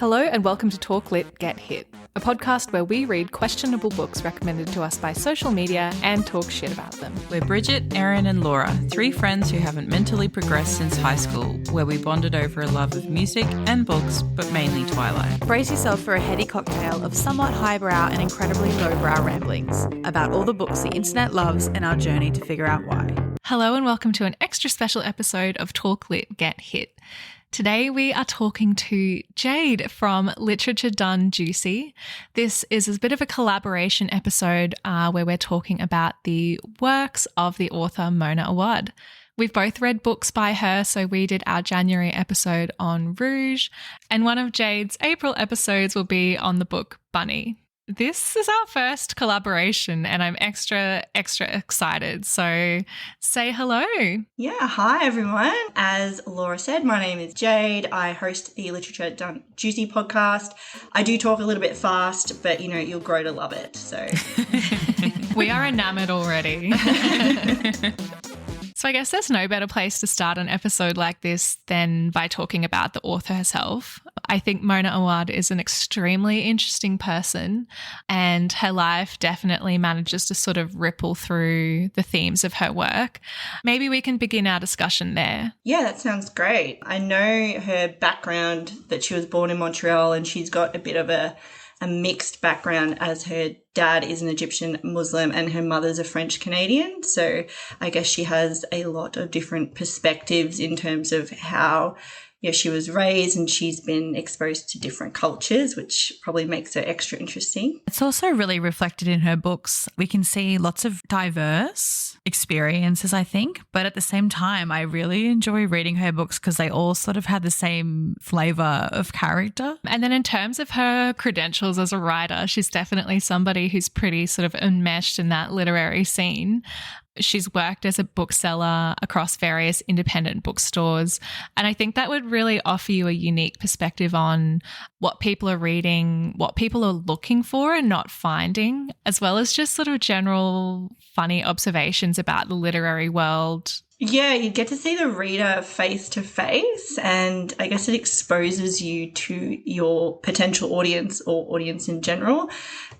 Hello and welcome to Talk Lit, Get Hit, a podcast where we read questionable books recommended to us by social media and talk shit about them. We're Bridget, Erin and Laura, three friends who haven't mentally progressed since high school, where we bonded over a love of music and books, but mainly Twilight. Brace yourself for a heady cocktail of somewhat highbrow and incredibly lowbrow ramblings about all the books the internet loves and our journey to figure out why. Hello and welcome to an extra special episode of Talk Lit, Get Hit. Today we are talking to Jade from Literature Done Juicy. This is a bit of a collaboration episode where we're talking about the works of the author Mona Awad. We've both read books by her, so we did our January episode on Rouge, and one of Jade's April episodes will be on the book Bunny. This is our first collaboration and I'm extra excited. So say hello. Yeah, hi everyone. As Laura said, my name is Jade. I host the Literature Done Juicy podcast. I do talk a little bit fast, but you'll grow to love it. So we are enamored already. So I guess there's no better place to start an episode like this than by talking about the author herself. I think Mona Awad is an extremely interesting person and her life definitely manages to sort of ripple through the themes of her work. Maybe we can begin our discussion there. Yeah, that sounds great. I know her background, that she was born in Montreal and she's got a bit of a mixed background, as her dad is an Egyptian Muslim and her mother's a French Canadian. So I guess she has a lot of different perspectives in terms of how she was raised, and she's been exposed to different cultures, which probably makes her extra interesting. It's also really reflected in her books. We can see lots of diverse experiences, I think, but at the same time, I really enjoy reading her books because they all sort of had the same flavour of character. And then in terms of her credentials as a writer, she's definitely somebody who's pretty sort of enmeshed in that literary scene. She's worked as a bookseller across various independent bookstores, and I think that would really offer you a unique perspective on what people are reading, what people are looking for and not finding, as well as just sort of general funny observations about the literary world. Yeah, you get to see the reader face to face, and I guess it exposes you to your potential audience or audience in general,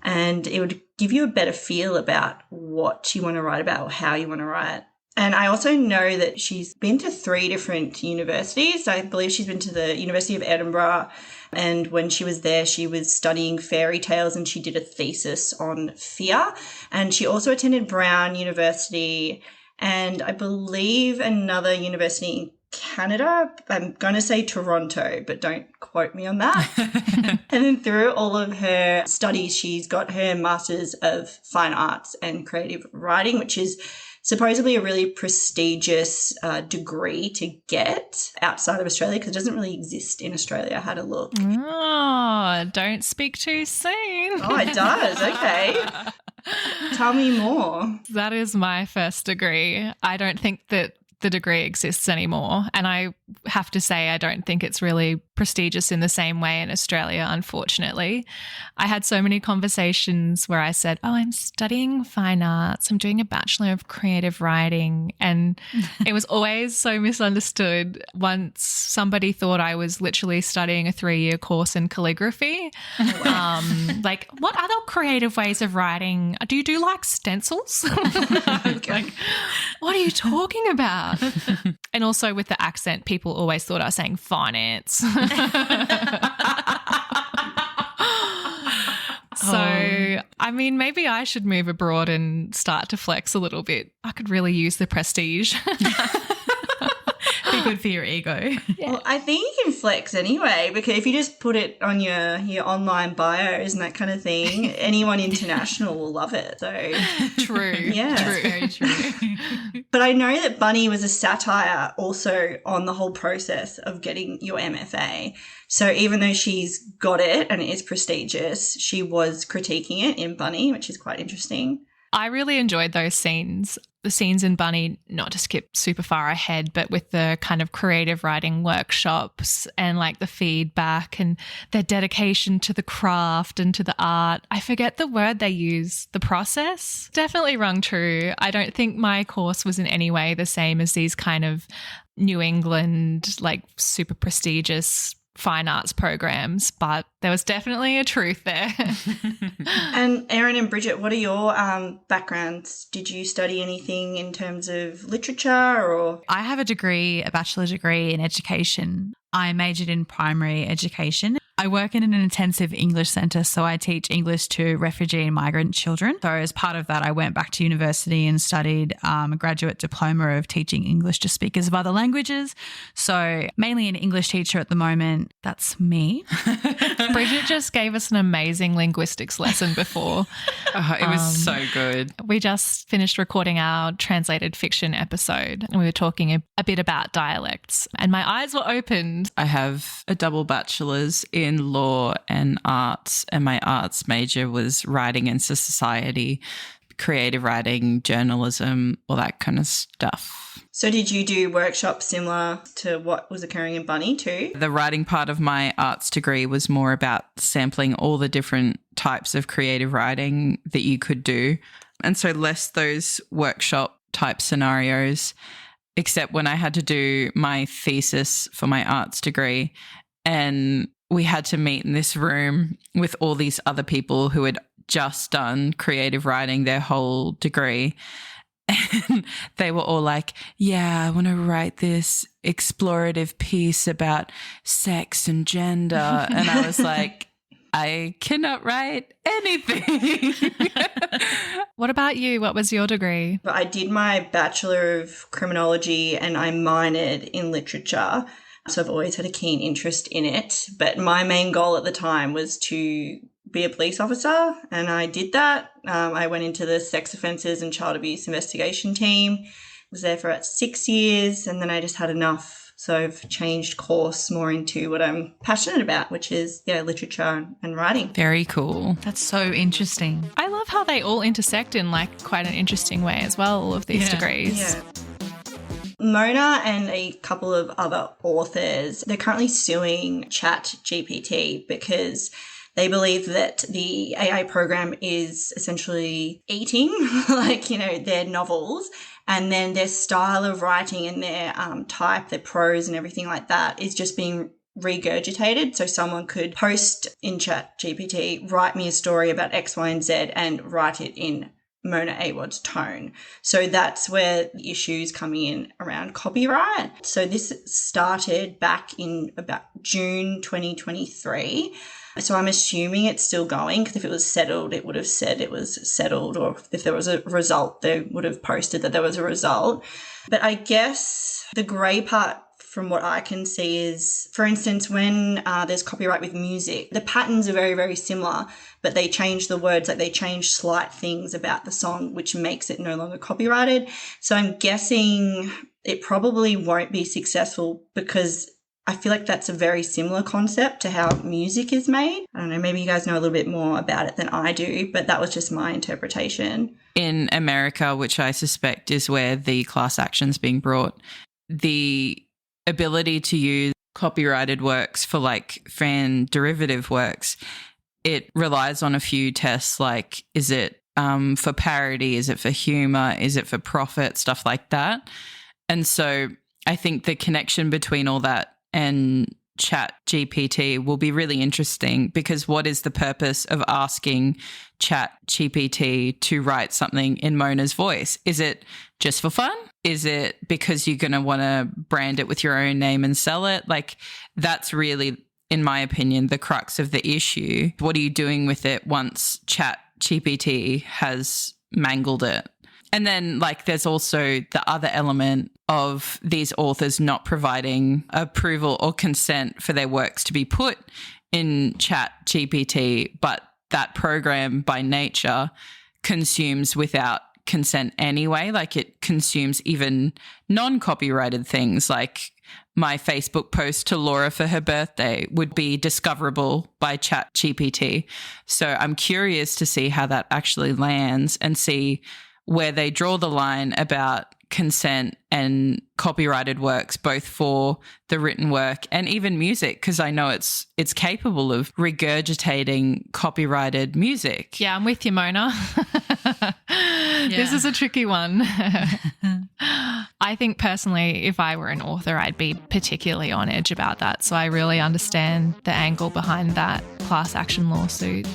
and it would give you a better feel about what you want to write about or how you want to write. And I also know that she's been to 3 different universities. I believe she's been to the University of Edinburgh, and when she was there, she was studying fairy tales and she did a thesis on fear. And she also attended Brown University and I believe another university in Canada. I'm going to say Toronto, but don't quote me on that. And then through all of her studies, she's got her Masters of Fine Arts and Creative Writing, which is supposedly a really prestigious degree to get outside of Australia because it doesn't really exist in Australia. I had a look. Oh, don't speak too soon. Oh, it does. Okay. Tell me more. That is my first degree. I don't think that the degree exists anymore. And I have to say, I don't think it's really prestigious in the same way in Australia, unfortunately. I had so many conversations where I said, I'm studying fine arts. I'm doing a Bachelor of Creative Writing. And it was always so misunderstood. Once somebody thought I was literally studying a 3-year course in calligraphy. Like, what other creative ways of writing? Do you do like stencils? Like, what are you talking about? And also with the accent, people always thought I was saying finance. So, I mean, maybe I should move abroad and start to flex a little bit. I could really use the prestige. Be good for your ego. Yeah. Well, I think you can flex anyway, because if you just put it on your online bios and that kind of thing, anyone international will love it. So true. Yeah. True. Very true. But I know that Bunny was a satire also on the whole process of getting your MFA. So even though she's got it and it is prestigious, she was critiquing it in Bunny, which is quite interesting. I really enjoyed those scenes. The scenes in Bunny, not to skip super far ahead, but with the kind of creative writing workshops and like the feedback and their dedication to the craft and to the art. I forget the word they use, the process. Definitely rung true. I don't think my course was in any way the same as these kind of New England, like super prestigious fine arts programs, but there was definitely a truth there. And Erin and Bridget, what are your backgrounds? Did you study anything in terms of literature or? I have a bachelor degree in education. I majored in primary education. I work in an intensive English centre, so I teach English to refugee and migrant children. So as part of that, I went back to university and studied a graduate diploma of teaching English to speakers of other languages. So mainly an English teacher at the moment. That's me. Bridget just gave us an amazing linguistics lesson before. It was so good. We just finished recording our translated fiction episode and we were talking a bit about dialects and my eyes were opened. I have a double bachelor's in law and arts, and my arts major was writing and society, creative writing, journalism, all that kind of stuff. So did you do workshops similar to what was occurring in Bunny too? The writing part of my arts degree was more about sampling all the different types of creative writing that you could do. And so less those workshop type scenarios, except when I had to do my thesis for my arts degree and we had to meet in this room with all these other people who had just done creative writing their whole degree. And they were all like, yeah, I want to write this explorative piece about sex and gender. And I was like, I cannot write anything. What about you? What was your degree? I did my Bachelor of Criminology and I minored in literature. So I've always had a keen interest in it. But my main goal at the time was to be a police officer, and I did that. I went into the sex offences and child abuse investigation team. Was there for about 6 years, and then I just had enough. So I've changed course more into what I'm passionate about, which is literature and writing. Very cool. That's so interesting. I love how they all intersect in like quite an interesting way as well, all of these degrees. Yeah. Mona and a couple of other authors, they're currently suing ChatGPT because they believe that the AI program is essentially eating, their novels, and then their style of writing and their type, their prose and everything like that is just being regurgitated. So someone could post in ChatGPT, write me a story about X, Y, and Z and write it in Mona Awad's tone. So that's where the issues coming in around copyright. So this started back in about June 2023. So I'm assuming it's still going because if it was settled, it would have said it was settled, or if there was a result, they would have posted that there was a result. But I guess the grey part from what I can see is, for instance, when there's copyright with music, the patterns are very, very similar, but they change the words, like they change slight things about the song, which makes it no longer copyrighted. So I'm guessing it probably won't be successful because I feel like that's a very similar concept to how music is made. I don't know, maybe you guys know a little bit more about it than I do, but that was just my interpretation. In America, which I suspect is where the class action's being brought, the ability to use copyrighted works for like fan derivative works, it relies on a few tests like, is it for parody? Is it for humor? Is it for profit? Stuff like that. And so I think the connection between all that and ChatGPT will be really interesting because what is the purpose of asking ChatGPT to write something in Mona's voice? Is it just for fun? Is it because you're going to want to brand it with your own name and sell it? Like that's really, in my opinion, the crux of the issue. What are you doing with it once ChatGPT has mangled it? And then like there's also the other element of these authors not providing approval or consent for their works to be put in ChatGPT, but that program by nature consumes without consent anyway. Like it consumes even non-copyrighted things like my Facebook post to Laura for her birthday would be discoverable by ChatGPT. So I'm curious to see how that actually lands and see where they draw the line about consent and copyrighted works, both for the written work and even music, because I know it's capable of regurgitating copyrighted music. Yeah, I'm with you, Mona. This is a tricky one. I I think personally, if I were an author, I'd be particularly on edge about that. So I really understand the angle behind that class action lawsuit.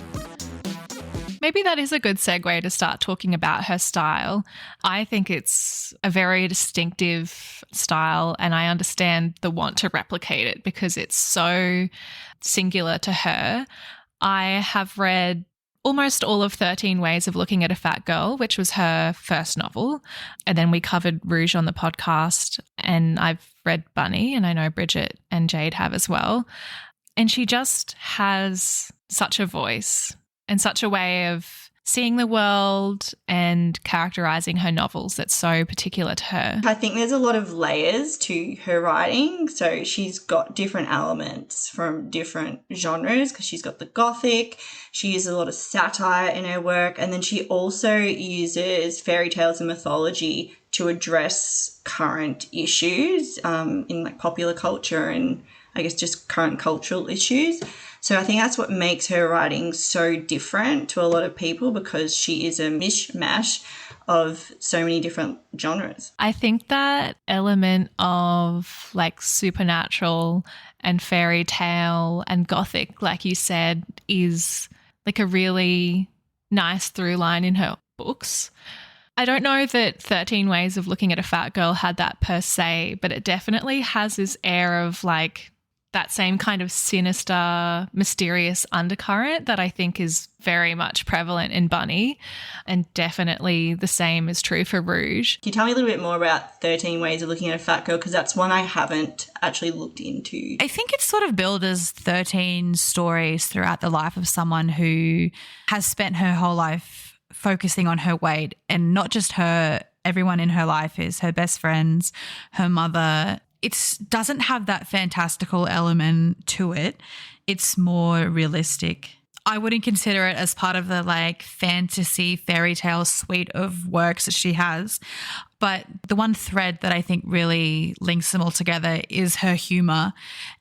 Maybe that is a good segue to start talking about her style. I think it's a very distinctive style, and I understand the want to replicate it because it's so singular to her. I have read almost all of 13 Ways of Looking at a Fat Girl, which was her first novel. And then we covered Rouge on the podcast, and I've read Bunny, and I know Bridget and Jade have as well. And she just has such a voice and such a way of seeing the world and characterizing her novels that's so particular to her. I think there's a lot of layers to her writing. So she's got different elements from different genres because she's got the gothic, she uses a lot of satire in her work, and then she also uses fairy tales and mythology to address current issues in like popular culture and I guess just current cultural issues. So I think that's what makes her writing so different to a lot of people because she is a mishmash of so many different genres. I think that element of like supernatural and fairy tale and gothic, like you said, is like a really nice through line in her books. I don't know that 13 Ways of Looking at a Fat Girl had that per se, but it definitely has this air of like that same kind of sinister, mysterious undercurrent that I think is very much prevalent in Bunny, and definitely the same is true for Rouge. Can you tell me a little bit more about 13 Ways of Looking at a Fat Girl? Because that's one I haven't actually looked into. I think it's sort of billed as 13 stories throughout the life of someone who has spent her whole life focusing on her weight, and not just her, everyone in her life is her best friends, her mother. It doesn't have that fantastical element to it. It's more realistic. I wouldn't consider it as part of the like fantasy fairy tale suite of works that she has. But the one thread that I think really links them all together is her humor.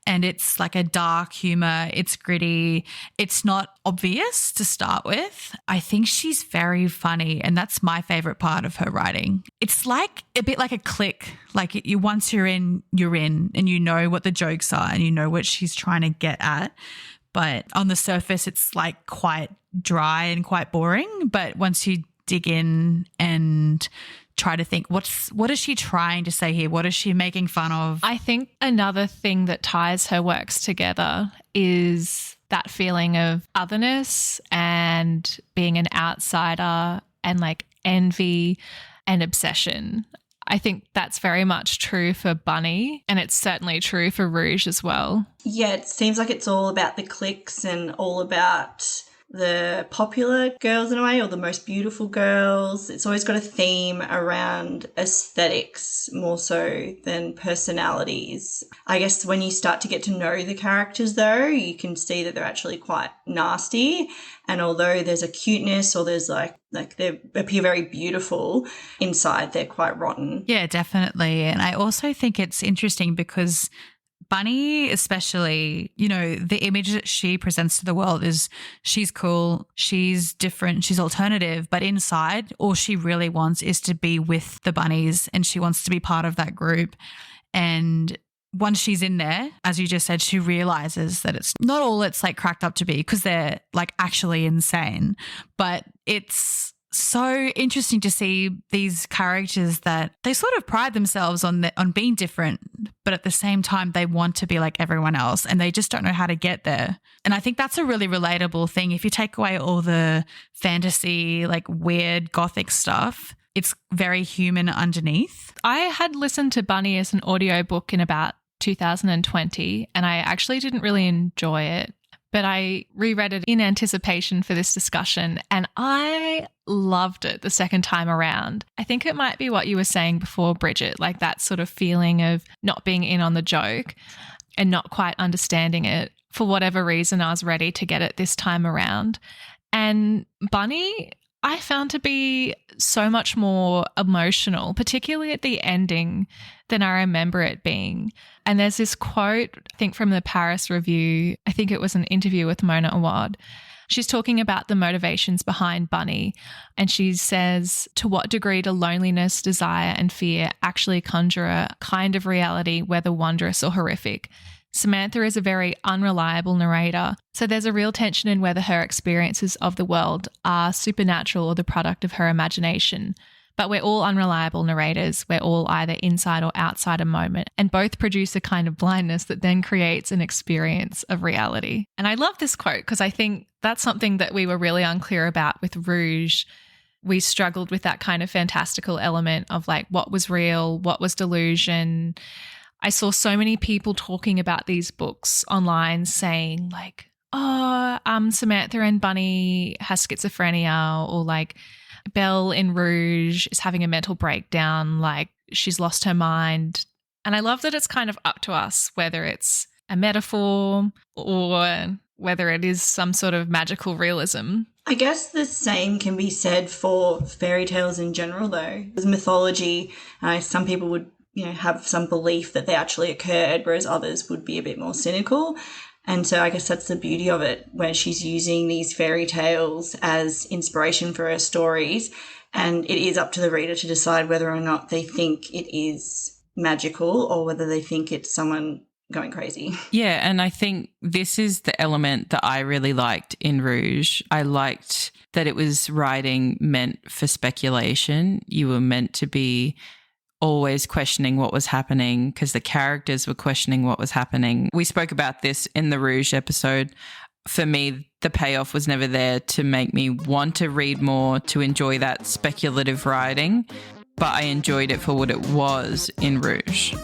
And it's like a dark humor. It's gritty. It's not obvious to start with. I think she's very funny, and that's my favorite part of her writing. It's like a bit like a click. Like once you're in, and you know what the jokes are and you know what she's trying to get at. But on the surface, it's like quite dry and quite boring. But once you dig in and try to think, what is she trying to say here? What is she making fun of? I think another thing that ties her works together is that feeling of otherness and being an outsider and like envy and obsession. I think that's very much true for Bunny, and it's certainly true for Rouge as well. Yeah, it seems like it's all about the clicks and all about the popular girls in a way, or the most beautiful girls. It's always got a theme around aesthetics more so than personalities. I guess when you start to get to know the characters though, you can see that they're actually quite nasty. And although there's a cuteness or there's like they appear very beautiful, inside they're quite rotten. Yeah, definitely. And I also think it's interesting because Bunny especially, you know, the image that she presents to the world is she's cool, she's different, she's alternative, but inside all she really wants is to be with the bunnies, and she wants to be part of that group. And once she's in there, as you just said, she realizes that it's not all it's like cracked up to be, because they're like actually insane. But it's so interesting to see these characters that they sort of pride themselves on being different, but at the same time they want to be like everyone else, and they just don't know how to get there. And I think that's a really relatable thing. If you take away all the fantasy, like weird gothic stuff, it's very human underneath. I had listened to Bunny as an audiobook in about 2020, and I actually didn't really enjoy it. But I reread it in anticipation for this discussion, and I loved it the second time around. I think it might be what you were saying before, Bridget, like that sort of feeling of not being in on the joke and not quite understanding it. For whatever reason, I was ready to get it this time around. And Bunny, I found to be so much more emotional, particularly at the ending, than I remember it being. And there's this quote, I think from the Paris Review, I think it was an interview with Mona Awad, She's talking about the motivations behind Bunny, and she says, to what degree do loneliness, desire, and fear actually conjure a kind of reality, whether wondrous or horrific? Samantha is a very unreliable narrator, so there's a real tension in whether her experiences of the world are supernatural or the product of her imagination. But we're all unreliable narrators. We're all either inside or outside a moment, and both produce a kind of blindness that then creates an experience of reality. And I love this quote because I think that's something that we were really unclear about with Rouge. We struggled with that kind of fantastical element of like what was real, what was delusion. I saw so many people talking about these books online saying like, oh, Samantha and Bunny has schizophrenia, or like Belle in Rouge is having a mental breakdown, like she's lost her mind. And I love that it's kind of up to us whether it's a metaphor or whether it is some sort of magical realism. I guess the same can be said for fairy tales in general, though. As mythology, some people would have some belief that they actually occurred, whereas others would be a bit more cynical. And so I guess that's the beauty of it, where she's using these fairy tales as inspiration for her stories. And it is up to the reader to decide whether or not they think it is magical or whether they think it's someone going crazy. Yeah, and I think this is the element that I really liked in Rouge. I liked that it was writing meant for speculation. You were meant to be always questioning what was happening because the characters were questioning what was happening. We spoke about this in the Rouge episode. For me, the payoff was never there to make me want to read more, to enjoy that speculative writing, but I enjoyed it for what it was in Rouge.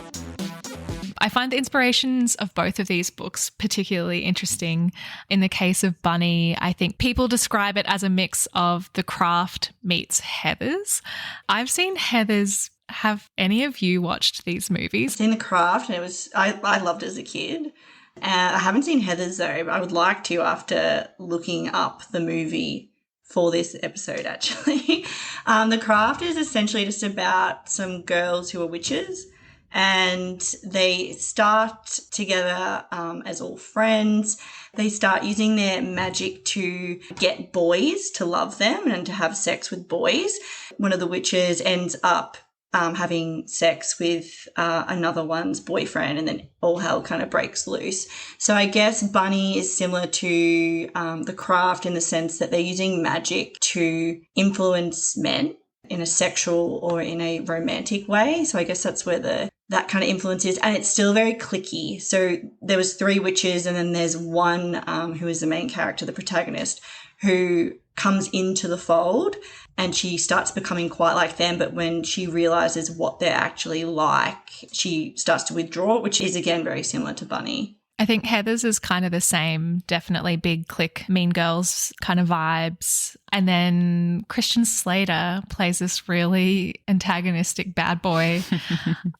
I find the inspirations of both of these books particularly interesting. In the case of Bunny, I think people describe it as a mix of The Craft meets Heathers. I've seen Heathers. Have any of you watched these movies? I've seen The Craft, and I loved it as a kid. I haven't seen Heathers though, but I would like to after looking up the movie for this episode actually. The Craft is essentially just about some girls who are witches, and they start together as all friends. They start using their magic to get boys to love them and to have sex with boys. One of the witches ends up having sex with another one's boyfriend, and then all hell kind of breaks loose. So I guess Bunny is similar to The Craft in the sense that they're using magic to influence men in a sexual or in a romantic way. So I guess that's where that kind of influence is. And it's still very cliquey. So there was 3 witches, and then there's one who is the main character, the protagonist, who comes into the fold, and she starts becoming quite like them. But when she realizes what they're actually like, she starts to withdraw, which is, again, very similar to Bunny. I think Heathers is kind of the same, definitely big clique, Mean Girls kind of vibes. And then Christian Slater plays this really antagonistic bad boy.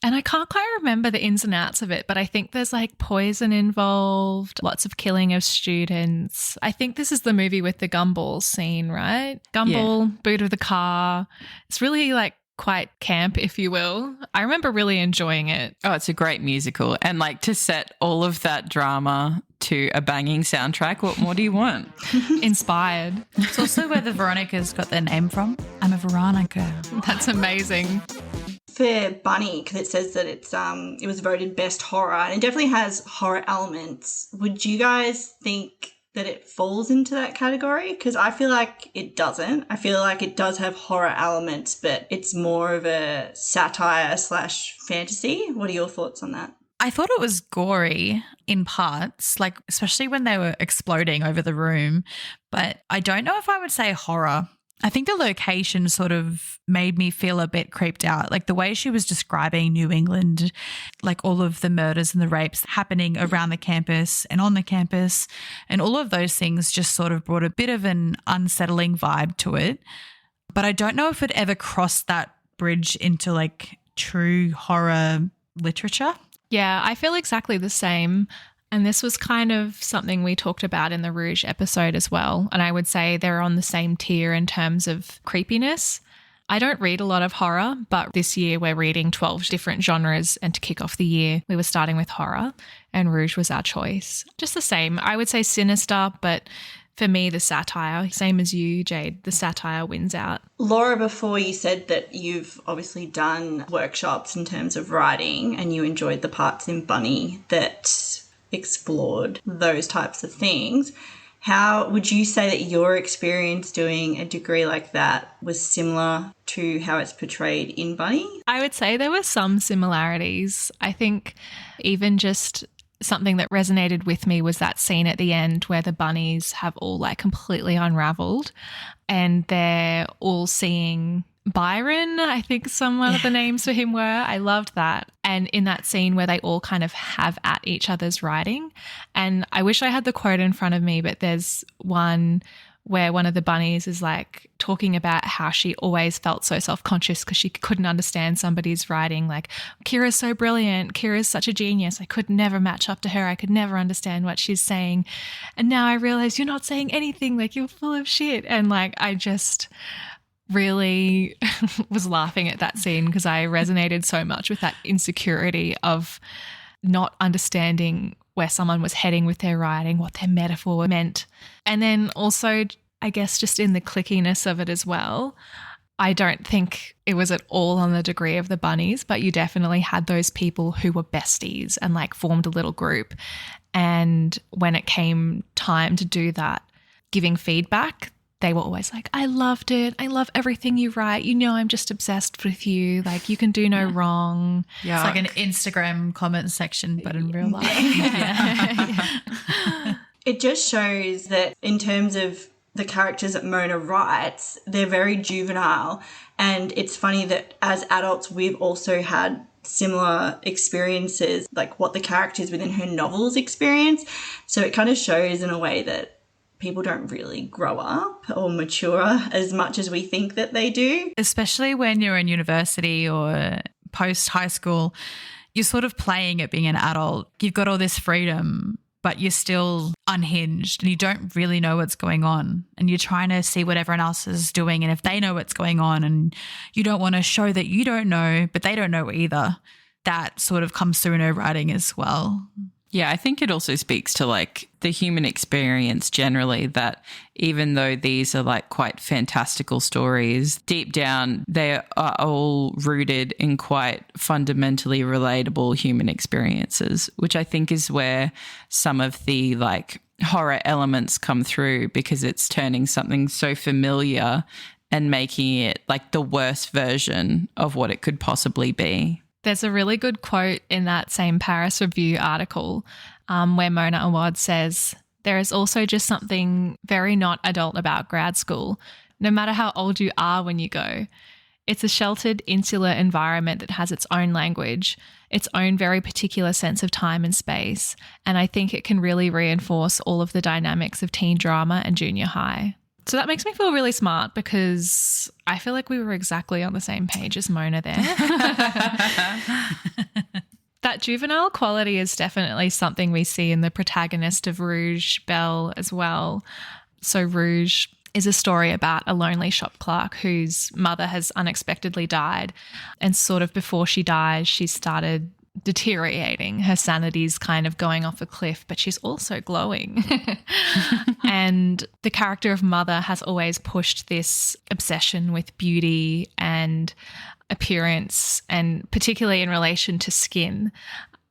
And I can't quite remember the ins and outs of it, but I think there's like poison involved, lots of killing of students. I think this is the movie with the gumball scene, right? Gumball, yeah. Boot of the car. It's really like quite camp, if you will. I remember really enjoying it. Oh, it's a great musical. And like to set all of that drama to a banging soundtrack, what more do you want? Inspired. It's also where the Veronicas got their name from. I'm a Veronica. That's amazing. For Bunny, because it says that it was voted best horror, and it definitely has horror elements. Would you guys think that it falls into that category? Because I feel like it doesn't. I feel like it does have horror elements, but it's more of a satire / fantasy. What are your thoughts on that? I thought it was gory in parts, like especially when they were exploding over the room, but I don't know if I would say horror. I think the location sort of made me feel a bit creeped out. Like the way she was describing New England, like all of the murders and the rapes happening around the campus and on the campus, and all of those things just sort of brought a bit of an unsettling vibe to it. But I don't know if it ever crossed that bridge into like true horror literature. Yeah, I feel exactly the same. And this was kind of something we talked about in the Rouge episode as well. And I would say they're on the same tier in terms of creepiness. I don't read a lot of horror, but this year we're reading 12 different genres. And to kick off the year, we were starting with horror, and Rouge was our choice. Just the same. I would say sinister, but for me, the satire, same as you, Jade, the satire wins out. Laura, before you said that you've obviously done workshops in terms of writing and you enjoyed the parts in Bunny that explored those types of things. How would you say that your experience doing a degree like that was similar to how it's portrayed in Bunny? I would say there were some similarities. I think even just something that resonated with me was that scene at the end where the bunnies have all like completely unraveled and they're all seeing Byron, I think some of the names for him were. I loved that. And in that scene where they all kind of have at each other's writing. And I wish I had the quote in front of me, but there's one where one of the bunnies is like talking about how she always felt so self-conscious because she couldn't understand somebody's writing. Like, Kira's so brilliant. Kira's such a genius. I could never match up to her. I could never understand what she's saying. And now I realize you're not saying anything. Like, you're full of shit. And like, I just really was laughing at that scene because I resonated so much with that insecurity of not understanding where someone was heading with their writing, what their metaphor meant. And then also, I guess, just in the clickiness of it as well. I don't think it was at all on the degree of the bunnies, but you definitely had those people who were besties and like formed a little group. And when it came time to do that, giving feedback, they were always like, I loved it. I love everything you write. You know, I'm just obsessed with you. Like, you can do no wrong. Yeah. It's like an Instagram comment section, but in real life. It just shows that in terms of the characters that Mona writes, they're very juvenile. And it's funny that as adults, we've also had similar experiences, like what the characters within her novels experience. So it kind of shows in a way that people don't really grow up or mature as much as we think that they do. Especially when you're in university or post-high school, you're sort of playing at being an adult. You've got all this freedom, but you're still unhinged and you don't really know what's going on and you're trying to see what everyone else is doing and if they know what's going on and you don't want to show that you don't know, but they don't know either. That sort of comes through in her writing as well. Yeah, I think it also speaks to like the human experience generally, that even though these are like quite fantastical stories, deep down they are all rooted in quite fundamentally relatable human experiences, which I think is where some of the like horror elements come through, because it's turning something so familiar and making it like the worst version of what it could possibly be. There's a really good quote in that same Paris Review article where Mona Awad says, there is also just something very not adult about grad school, no matter how old you are when you go. It's a sheltered, insular environment that has its own language, its own very particular sense of time and space, and I think it can really reinforce all of the dynamics of teen drama and junior high. So that makes me feel really smart because I feel like we were exactly on the same page as Mona there. That juvenile quality is definitely something we see in the protagonist of Rouge, Belle, as well. So Rouge is a story about a lonely shop clerk whose mother has unexpectedly died. And sort of before she dies, she started deteriorating. Her sanity's kind of going off a cliff, but she's also glowing. And the character of Mother has always pushed this obsession with beauty and appearance, and particularly in relation to skin,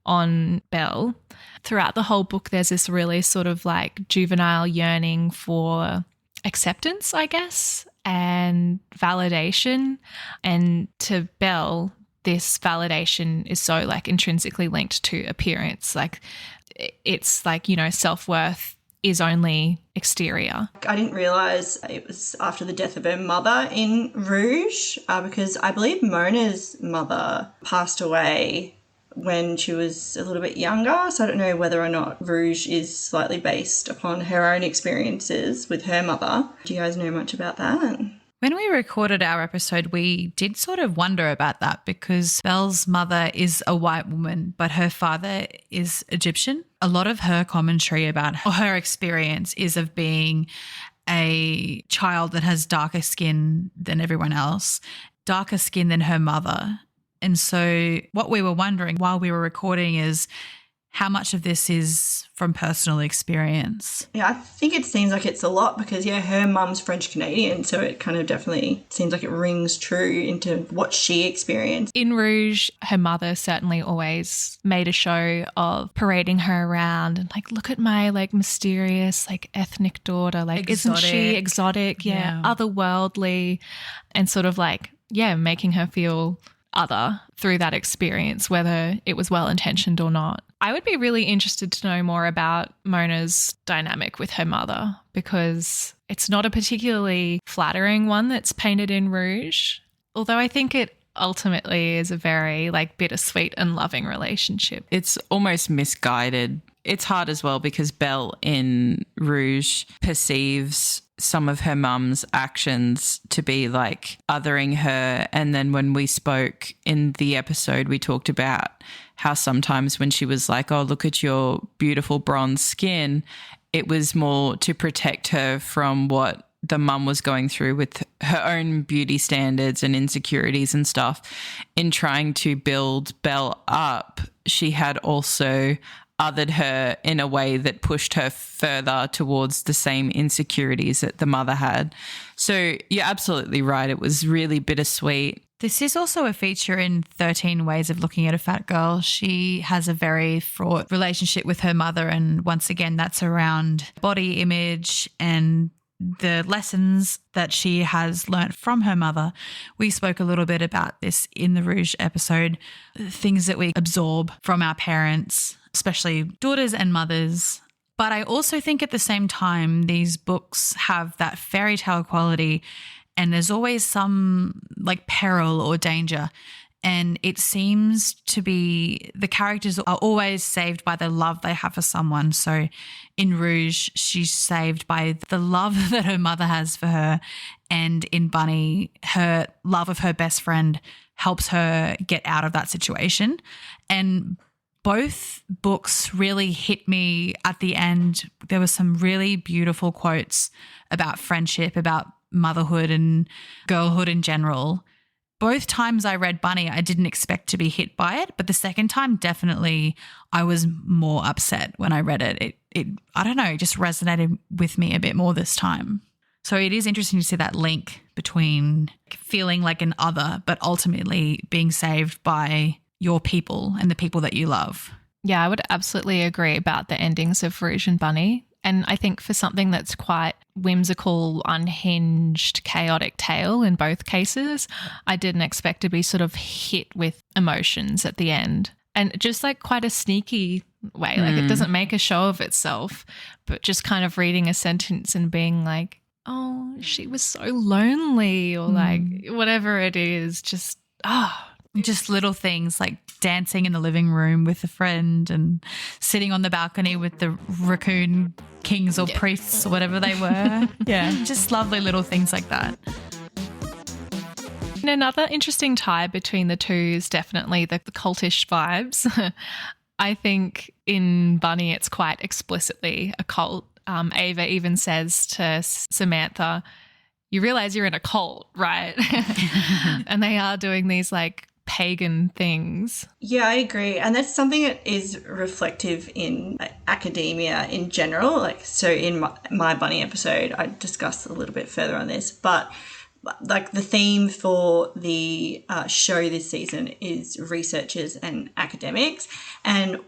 on Belle. Throughout the whole book, there's this really sort of like juvenile yearning for acceptance, I guess, and validation. And to Belle, this validation is so like intrinsically linked to appearance. Like it's like, you know, self-worth is only exterior. I didn't realise it was after the death of her mother in Rouge, because I believe Mona's mother passed away when she was a little bit younger. So I don't know whether or not Rouge is slightly based upon her own experiences with her mother. Do you guys know much about that? When we recorded our episode, we did sort of wonder about that because Belle's mother is a white woman, but her father is Egyptian. A lot of her commentary about her experience is of being a child that has darker skin than everyone else, darker skin than her mother. And so what we were wondering while we were recording is, how much of this is from personal experience? Yeah, I think it seems like it's a lot because, her mum's French Canadian, so it kind of definitely seems like it rings true into what she experienced. In Rouge, her mother certainly always made a show of parading her around and like, look at my like mysterious like ethnic daughter. Like, isn't she exotic? Yeah, otherworldly, and sort of like, making her feel other through that experience, whether it was well-intentioned or not. I would be really interested to know more about Mona's dynamic with her mother because it's not a particularly flattering one that's painted in Rouge, although I think it ultimately is a very like bittersweet and loving relationship. It's almost misguided. It's hard as well because Belle in Rouge perceives some of her mum's actions to be like othering her. And then when we spoke in the episode, we talked about how sometimes when she was like, oh, look at your beautiful bronze skin, it was more to protect her from what the mum was going through with her own beauty standards and insecurities and stuff. In trying to build Belle up, she had also othered her in a way that pushed her further towards the same insecurities that the mother had. So you're absolutely right. It was really bittersweet. This is also a feature in 13 Ways of Looking at a Fat Girl. She has a very fraught relationship with her mother, and once again, that's around body image and the lessons that she has learnt from her mother. We spoke a little bit about this in the Rouge episode, things that we absorb from our parents, especially daughters and mothers. But I also think at the same time, these books have that fairy tale quality and there's always some like peril or danger. And it seems to be the characters are always saved by the love they have for someone. So in Rouge, she's saved by the love that her mother has for her. And in Bunny, her love of her best friend helps her get out of that situation. And both books really hit me at the end. There were some really beautiful quotes about friendship, about motherhood and girlhood in general. Both times I read Bunny, I didn't expect to be hit by it, but the second time, definitely I was more upset when I read it. It I don't know, it just resonated with me a bit more this time. So it is interesting to see that link between feeling like an other, but ultimately being saved by your people and the people that you love. Yeah, I would absolutely agree about the endings of Rouge and Bunny. And I think for something that's quite whimsical, unhinged, chaotic tale in both cases, I didn't expect to be sort of hit with emotions at the end. And just like quite a sneaky way, like it doesn't make a show of itself, but just kind of reading a sentence and being like, oh, she was so lonely, or like whatever it is, just, just little things like dancing in the living room with a friend and sitting on the balcony with the raccoon kings or priests or whatever they were. Just lovely little things like that. And another interesting tie between the two is definitely the cultish vibes. I think in Bunny it's quite explicitly a cult. Ava even says to Samantha, you realize you're in a cult, right? And they are doing these like pagan things. Yeah, I agree. And that's something that is reflective in academia in general. Like, so in my Bunny episode, I discussed a little bit further on this, but like the theme for the show this season is researchers and academics. And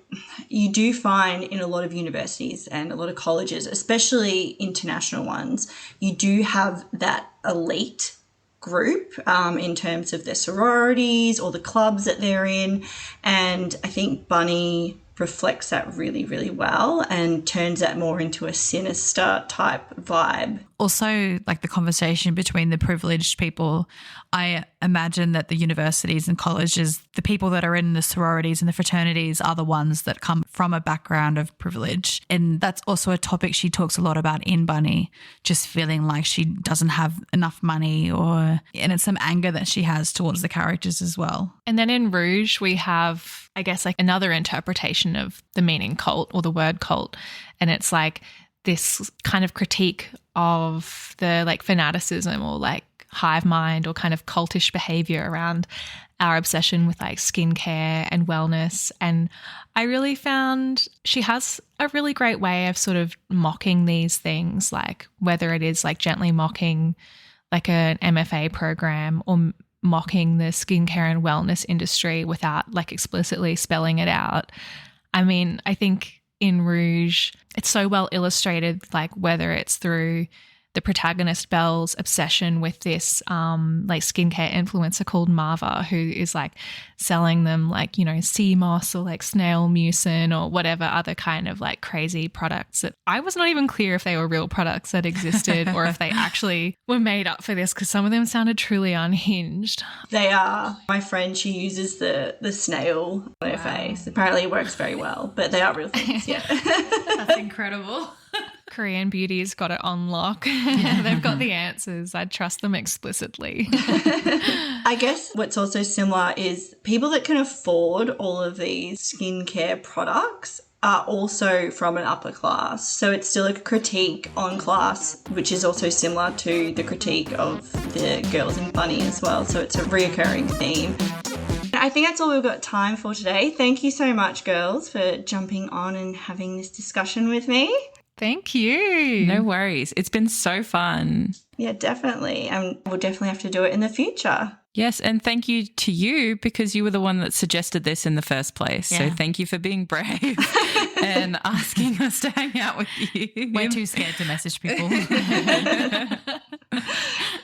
you do find in a lot of universities and a lot of colleges, especially international ones, you do have that elite group in terms of their sororities or the clubs that they're in. And I think Bunny reflects that really, really well and turns that more into a sinister type vibe. Also, like the conversation between the privileged people, I imagine that the universities and colleges, the people that are in the sororities and the fraternities are the ones that come from a background of privilege. And that's also a topic she talks a lot about in Bunny, just feeling like she doesn't have enough money, and it's some anger that she has towards the characters as well. And then in Rouge, we have, I guess, like another interpretation of the meaning cult or the word cult. And it's like this kind of critique of the like fanaticism or like hive mind or kind of cultish behavior around our obsession with like skincare and wellness. And I really found she has a really great way of sort of mocking these things, like whether it is like gently mocking like an MFA program or mocking the skincare and wellness industry without like explicitly spelling it out. I mean, I think in Rouge, it's so well illustrated, like whether it's through the protagonist Belle's obsession with this like skincare influencer called Marva, who is like selling them like, you know, sea moss or like snail mucin or whatever other kind of like crazy products that I was not even clear if they were real products that existed or if they actually were made up for this, because some of them sounded truly unhinged. They are. My friend, she uses the snail on her face. Apparently it works very well, but they are real things, yeah. That's incredible. Korean beauty's got it on lock. They've got the answers. I trust them explicitly. I guess what's also similar is people that can afford all of these skincare products are also from an upper class. So it's still a critique on class, which is also similar to the critique of the girls in Bunny as well. So it's a reoccurring theme. I think that's all we've got time for today. Thank you so much, girls, for jumping on and having this discussion with me. Thank you. No worries. It's been so fun. Yeah, definitely. And we'll definitely have to do it in the future. Yes, and thank you to you because you were the one that suggested this in the first place. Yeah. So thank you for being brave and asking us to hang out with you. We're too scared to message people.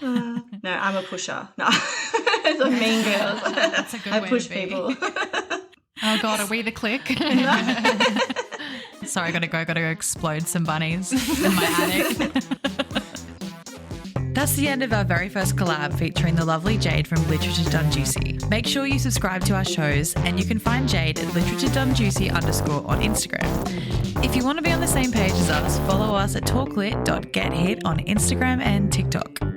No, I'm a pusher. No, it's like Mean Girls. That's a good I way push to be. people. Oh God, are we the clique? Sorry, gotta go explode some bunnies in my attic. That's the end of our very first collab featuring the lovely Jade from Literature Done Juicy. Make sure you subscribe to our shows, and you can find Jade at literaturedonejuicy_ on Instagram. If you want to be on the same page as us, follow us at talklit.gethit on Instagram and TikTok.